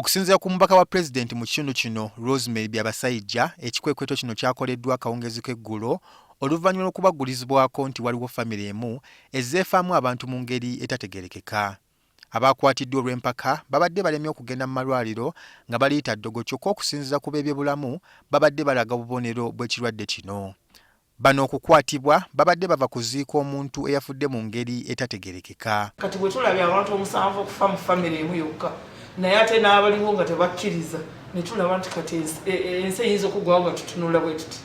Okusinziira ku mubaka wa President mu kitundu kino Rosemary Byabasayija, ekikwekweto kino kyakoleddwa Akawungeezi k'eggulo oluvannyuma lw'okubagulizibwako nti waliwo famire emu ezzeefaamu abantu mu ngeri etategeerekeka. Abakwatiddwa olw'empaka babadde balemye okugenda mu malwaliro nga baliyita ddogo kyokka okusinziira ku b'ebyobulamu babadde balaga bubonero bw'ekirwadde kino. Bano okukwatibwa babadde bava kuziika omuntu eyafudde mu ngeri etategeerekeka. Kati bwe tulabye abantu omusanvu okufa mu famire emu yokka naye ate n'abaliwo nga tebakkiriza ne tulaba nti kati ensi eyinza okuggwawo nga tutunula bwe tuti.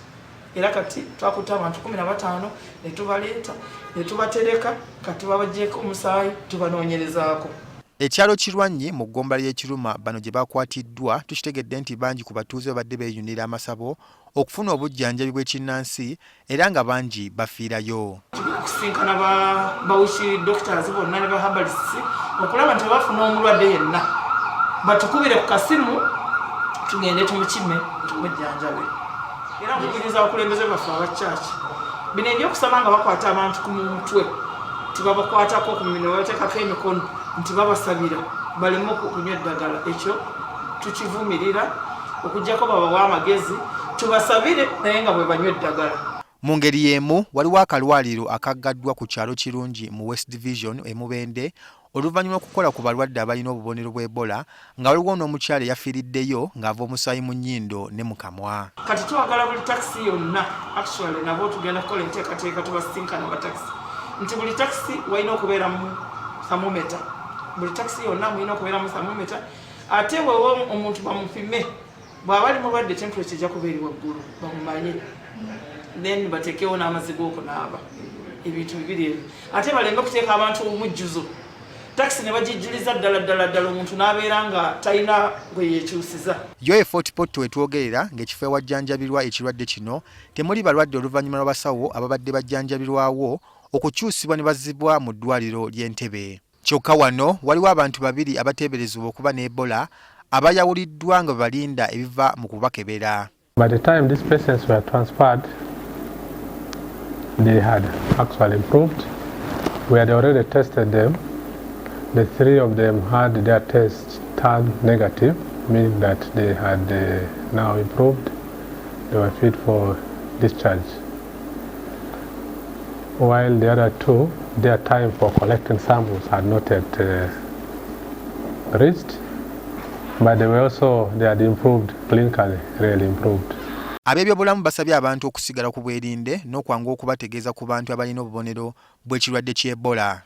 Era kati twakutte abantu 15 ne tubaleeta ne tubatereka kati babaggyeko omusaayi tubanoonyerezaako. Ekyalo Kirwanyi mu ggomba ly'Ekiruma bano gye bakwatiddwa tukitegedde nti bangi ku batuuze babadde beeyunira amasabo okufuna obujjanjabi bw'ekinnansi era nga bangi bafiirayo. Okusinkana bawishi doctors bonna ne bahabalists okulaba nti bafuna omulwadde yenna batukubire ku kasimu tugende tumukime tumujjanjabe. Era nkubiriza abakulembeze baffe abakyaki bino ebyokusaba nga bakwata abantu ku mutwe tibabakwatako ku mimiro babateekako emikono nti babasabira baleme okunywa eddagala. Ekyo tukivumirira okuggyako babawa amagezi tubasabire naye nga bwe banywa eddagala. Mu ngeri y'emu waliwo akalwaliro akaggaddwa ku kyalo Kirungi mu West Division e Mubende oluvannyuma okukola ku balwadde abalina obubonero bw'Ebola nga waliwo n'omukyala eyafiiriddeyo ng'ava omusaayi mu nnyindo ne mu kamwa. Kati twagala buli takisi yonna actually nabo tugenda kukola enteekateeka tubasinkana batakisi nti buli takisi walina okubeera mu thermometer. Buli takisi yonna mulina okubeera mu thermometer ate wewe omuntu bamupime bw'aba ali mulwadde temperature ejja kuba eri waggulu bamumanye then bateekewo n'amazzi g'okunaaba ebintu bibiri ebyo ate baleme okuteeka abantu omujjuzo takisi ne bagijjuliza ddala omuntu n'abeera nga talina gwe yeekyusiza. Yo Fort Portal wetwogerera ng'ekifo ewajjanjabirwa ekirwadde kino temuli balwadde oluvannyuma lw'abasawo ababadde bajjanjabirwawo okukyusibwa ne bazzibwa mu ddwaliro ly'Entebbe. Kyokka wano waliwo abantu babiri abateeberezebwa okuba n'Ebola abayawuliddwa nga balinda ebiva mu kubakebera. By the time these patients were transferred, they had actually improved. We had already tested them. The 3 of them had their tests turned negative, meaning that they had now improved. They were fit for discharge. While the other 2, their time for collecting samples had not yet reached, but they had improved clinically, really improved. Ab'ebyobulamu basabye abantu okusigala ku bwerinde n'okwanguwa okubategeeza ku bantu abalina obubonero bw'ekirwadde ky'Ebola.